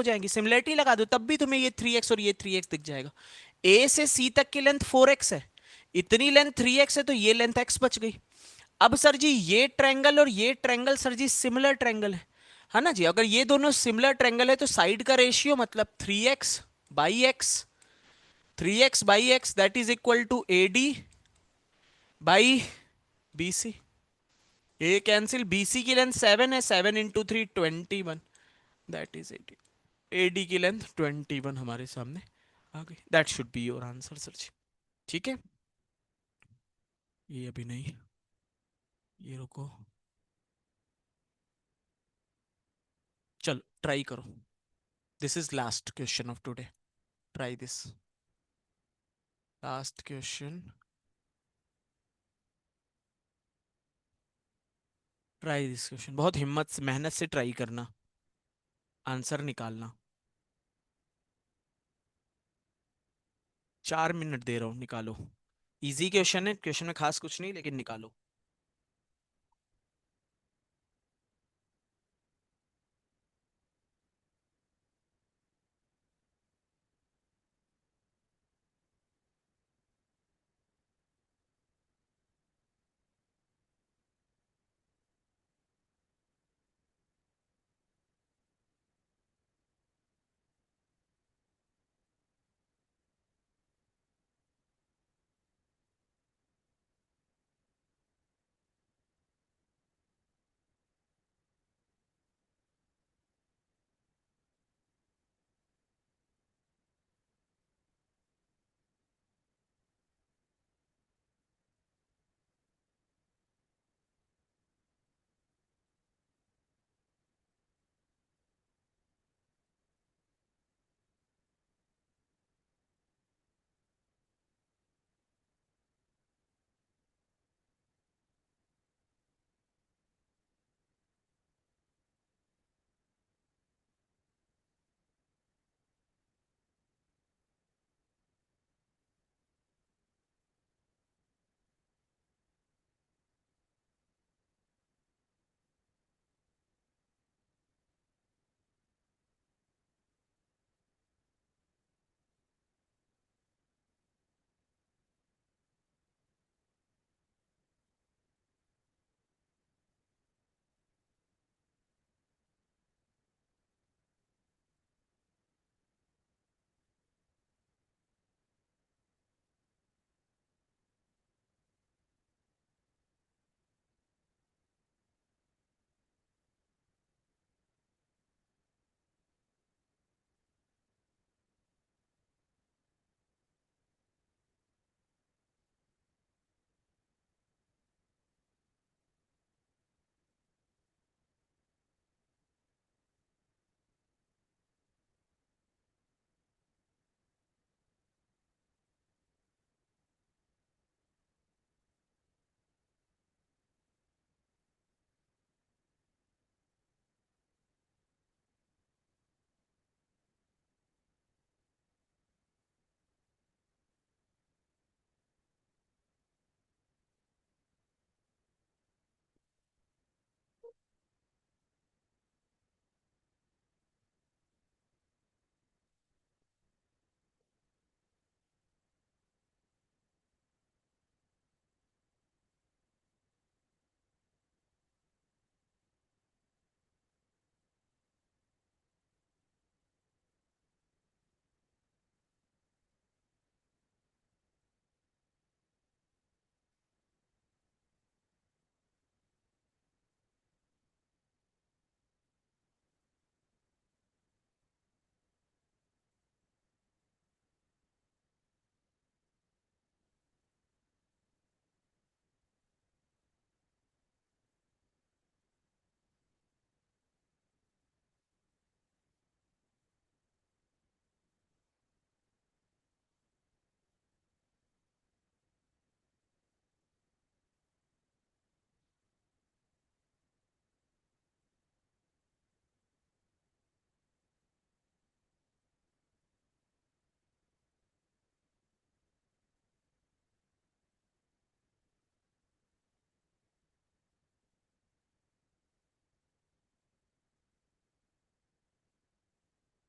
हो जाएंगी, सिमिलरिटी लगा दो तब भी तुम्हें ये 3x और ये 3x दिख जाएगा। ए से सी तक की लेंथ 4x है, इतनी लेंथ 3x है, तो ये लेंथ x बच गई। अब सर जी ये ट्रायंगल और ये ट्रायंगल सर जी सिमिलर ट्रायंगल है ना जी। अगर ये दोनों सिमिलर ट्रायंगल है तो साइड का रेशियो मतलब 3x by x that is equal to AD by BC। A cancel, BC की लेंथ 7 है, 7 × 3 21, दैट इज 80। AD की लेंथ 21 हमारे सामने आ गई। That should be your answer sir ji. ठीक है, ये अभी नहीं, ये रुको, चलो ट्राई करो। This is last question of today, try this, last question, try this question, बहुत हिम्मत से मेहनत से ट्राई करना, आंसर निकालना। 4 मिनट दे रहा हूँ, निकालो। इजी क्वेश्चन है, क्वेश्चन में खास कुछ नहीं, लेकिन निकालो।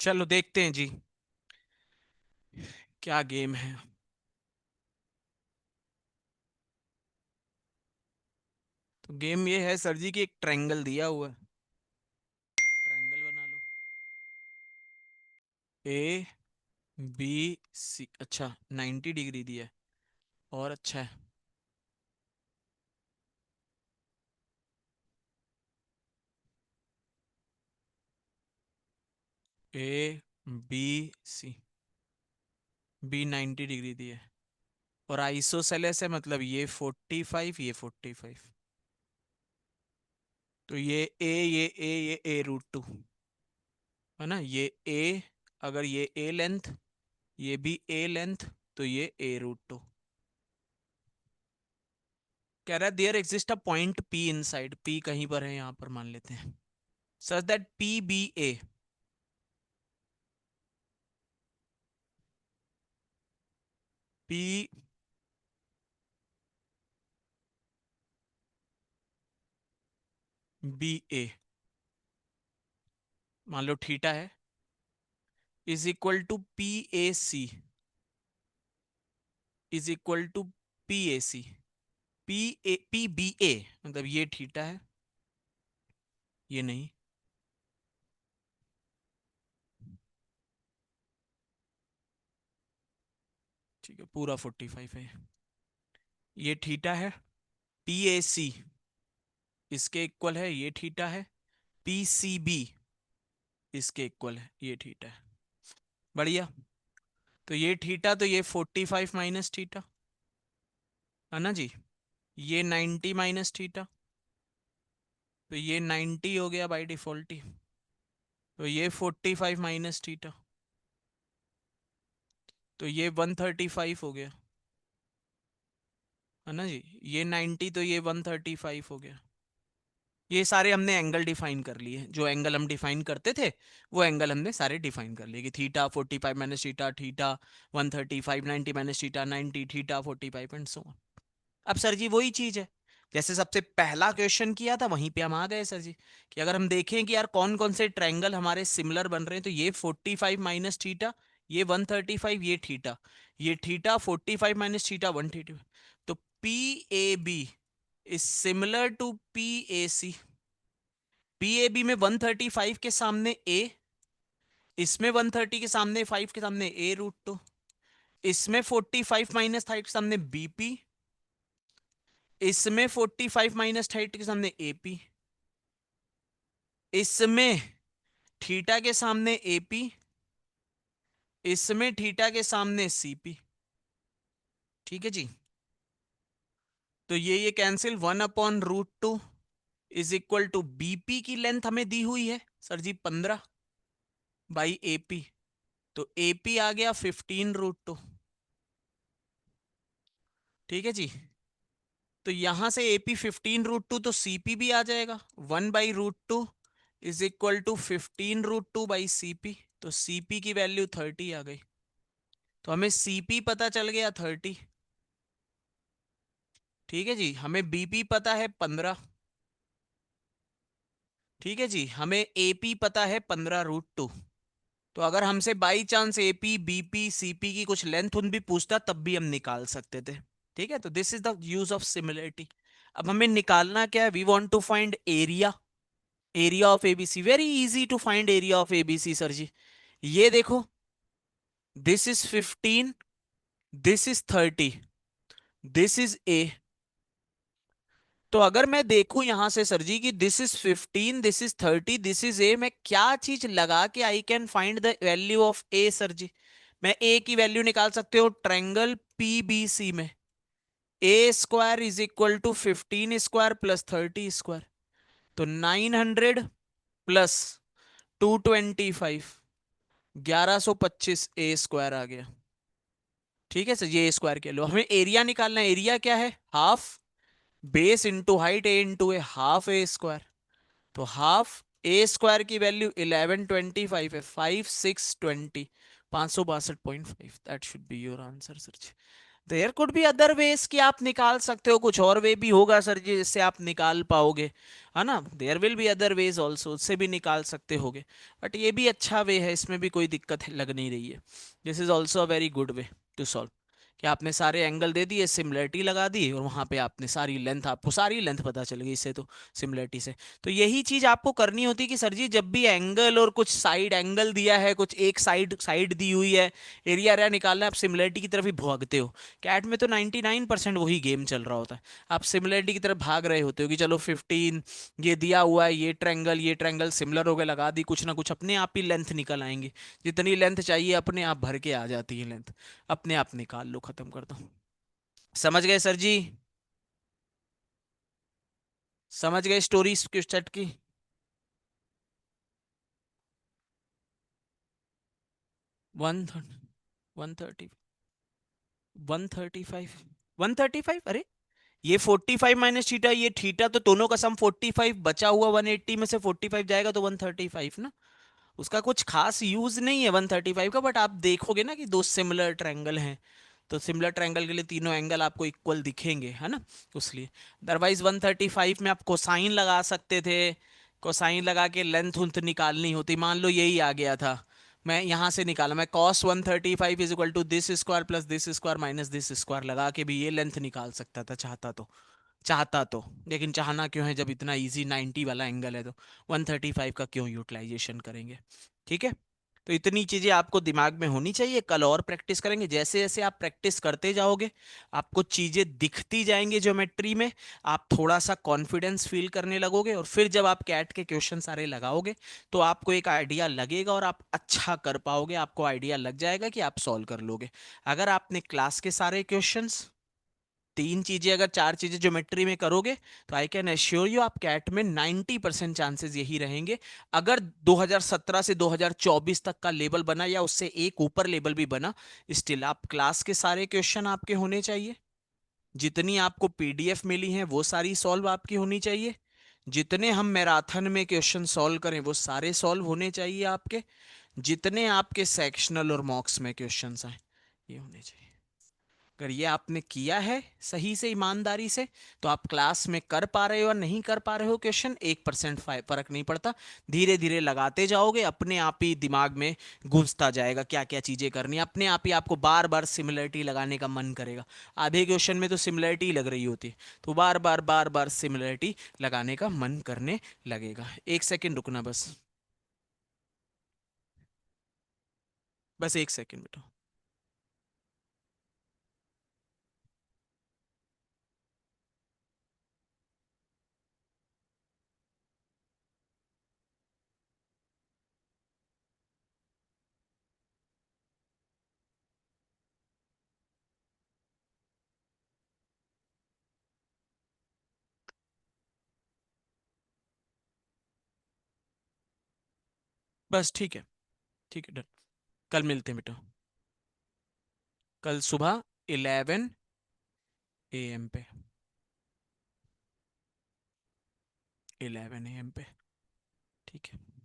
चलो देखते हैं जी क्या गेम है। तो गेम ये है सर जी कि एक ट्रायंगल दिया हुआ है, ट्रायंगल बना लो। ए बी सी, अच्छा 90 डिग्री दिया है, और अच्छा है। A B C, B 90 degree दिया है, और आइसोसेलेस है, मतलब ये 45, ये 45। तो ये ए रूट 2 है ना, ये ए, अगर ये ए लेंथ, ये भी ए लेंथ, तो ये A√2। कह रहा है there exist a point P inside, P कहीं पर है यहाँ पर मान लेते हैं, such that P B A, मान लो थीटा है, is equal to P A C P B A, मतलब ये थीटा है, ये नहीं, ठीक है पूरा 45 है, ये थीटा है। P A C इसके इक्वल है, ये थीटा है। P C B इसके इक्वल है, ये थीटा है। बढ़िया। तो ये थीटा, तो ये 45 माइनस थीटा, है ना जी, ये 90 माइनस थीटा, तो ये 90 हो गया बाई डिफॉल्ट ही। तो ये 45 माइनस थीटा, तो ये 135 हो गया, है ना जी, ये 90, तो ये 135 हो गया। ये सारे हमने एंगल डिफाइन कर लिए, जो एंगल हम डिफाइन करते थे वो एंगल हमने सारे डिफाइन कर लिए, कि theta 45 minus theta, theta 135, 90 minus theta 90, theta 45 and so. अब सर जी वही चीज है, जैसे सबसे पहला क्वेश्चन किया था वहीं पे हम आ गए सर जी, कि अगर हम देखें कि यार कौन कौन से ट्रायंगल हमारे सिमिलर बन रहे हैं, तो ये 45 माइनस थीटा, ये 135, ये थीटा 45 माइनस थीटा 135, तो PAB is similar to PAC। PAB में 135 के सामने A, इसमें 130 के सामने 5 के सामने A√2, इसमें 45 माइनस 30 के सामने BP, इसमें 45 माइनस 30 के सामने AP, इसमें थीटा के सामने AP, इसमें थीटा के सामने CP। ठीक है जी, तो ये cancel, 1/√2 is equal to BP की लेंथ हमें दी हुई है सर जी 15 बाई AP, तो AP आ गया 15√2। ठीक है जी, तो यहां से AP 15√2, तो CP भी आ जाएगा 1/√2 is equal to 15√2 by CP, तो CP की वैल्यू 30 आ गई, तो हमें CP पता चल गया 30। ठीक है जी, हमें BP पता है 15। ठीक है जी, हमें AP पता है 15√2। तो अगर हमसे by chance AP BP CP की कुछ लेंथ उन भी पूछता, तब भी हम निकाल सकते थे। ठीक है, तो this is the use of similarity. अब हमें निकालना क्या है, we want to find area, area of ABC। Very easy to find area of ABC sir ji. ये देखो, this is 15, this is 30, this is A। तो अगर मैं देखूं यहां से सर जी कि this is 15, this is 30, this is A, मैं क्या चीज लगा के I can find the value of A sir ji. मैं A की वैल्यू निकाल सकते हो ट्रायंगल PBC में, A² is equal to 15² plus 30², तो 900 प्लस 225, 1125 A² आ गया। ठीक है सर, ये A² के लो, हमें एरिया निकालना है। एरिया क्या है, half base into height, A into A, half A²। तो हाफ A² की वैल्यू 1125 है, 5620, 562.5, that should be your answer sir. There could be other ways कि आप निकाल सकते हो, कुछ और वे भी होगा सर जी जिससे आप निकाल पाओगे, है ना। There will be other ways also, उससे भी निकाल सकते होगे। बट ये भी अच्छा वे है, इसमें भी कोई दिक्कत लग नहीं रही है। This is also a very good way to solve, कि आपने सारे एंगल दे दिए, सिमिलरिटी लगा दी, और वहां पे आपने सारी लेंथ, आपको सारी लेंथ पता चल गई इससे तो, सिमिलरिटी से। तो यही चीज आपको करनी होती है कि सर जी जब भी एंगल और कुछ साइड एंगल दिया है, कुछ एक साइड साइड दी हुई है, एरिया एरिया निकालना है, आप सिमिलरिटी की तरफ ही भागते हो। कैट में तो 99% वही गेम चल रहा होता है। आप सिमिलरिटी की तरफ भाग रहे होते हो कि चलो 15 ये दिया हुआ है, ये ट्रैंगल सिमिलर हो गया, लगा दी, कुछ ना कुछ अपने आप ही लेंथ निकल आएंगी। जितनी लेंथ चाहिए अपने आप भर के आ जाती है लेंथ, अपने आप निकाल लो, खत्म कर दो। समझ गए सर जी? समझ गए स्टोरी सेट की? 130, 130, 135, 135, अरे ये 45 माइनस थीटा, ये थीटा, तो दोनों का सम 45, बचा हुआ 180 में से 45 जाएगा तो 135 ना। उसका कुछ खास यूज नहीं है 135 का, बट आप देखोगे ना कि दो सिमिलर ट्रायंगल हैं, तो सिमिलर ट्रायंगल के लिए तीनों एंगल आपको इक्वल दिखेंगे, है ना, उसलिए। अदरवाइज 135 में आप कोसाइन लगा सकते थे, कोसाइन लगा के लेंथ उंथ निकालनी होती, मान लो यही आ गया था, मैं यहां से निकाला, मैं cos 135 is equal to this square plus this square minus this square लगा के भी ये लेंथ निकाल सकता था, चाहता तो। चाहता तो, लेकिन चाहना क्यों है जब इतना इजी 90 वाला एंगल है, तो 135 का क्यों यूटिलाइजेशन करेंगे। ठीक है। तो इतनी चीजें आपको दिमाग में होनी चाहिए, कल और प्रैक्टिस करेंगे, जैसे जैसे आप प्रैक्टिस करते जाओगे आपको चीजें दिखती जाएंगी ज्योमेट्री में, आप थोड़ा सा कॉन्फिडेंस फील करने लगोगे, और फिर जब आप कैट के क्वेश्चन सारे लगाओगे तो आपको एक आइडिया लगेगा और आप अच्छा कर पाओगे, आपको आइडिया लग जाएगा कि आप सॉल्व कर लोगे। अगर आपने क्लास के सारे क्वेश्चंस, तीन चीजें अगर चार चीजें ज्योमेट्री में करोगे, तो आई कैन एश्योर यू आप कैट में 90% चांसेस यही रहेंगे। अगर 2017 से 2024 तक का लेवल बना या उससे एक ऊपर लेवल भी बना, स्टिल आप क्लास के सारे क्वेश्चन आपके होने चाहिए, जितनी आपको पीडीएफ मिली हैं वो सारी सॉल्व आपकी होनी चाहिए, जितने हम मैराथन में क्वेश्चन सॉल्व करें वो सारे सॉल्व होने चाहिए आपके, जितने आपके सेक्शनल और मॉक्स में क्वेश्चंस आए ये होने चाहिए। अगर ये आपने किया है सही से, ईमानदारी से, तो आप क्लास में कर पा रहे हो और नहीं कर पा रहे हो क्वेश्चन, 1% फर्क नहीं पड़ता। धीरे धीरे लगाते जाओगे, अपने आप ही दिमाग में घुसता जाएगा क्या क्या चीजें करनी है, अपने आप ही आपको बार बार सिमिलरिटी लगाने का मन करेगा। आधे क्वेश्चन में तो सिमिलरिटी लग रही होती है, तो बार बार सिमिलरिटी लगाने का मन करने लगेगा। एक सेकेंड रुकना बस, बस एक सेकेंड बेटा। बस ठीक है डन। कल मिलते हैं बेटा, कल सुबह 11 AM पे, 11 AM पे। ठीक है।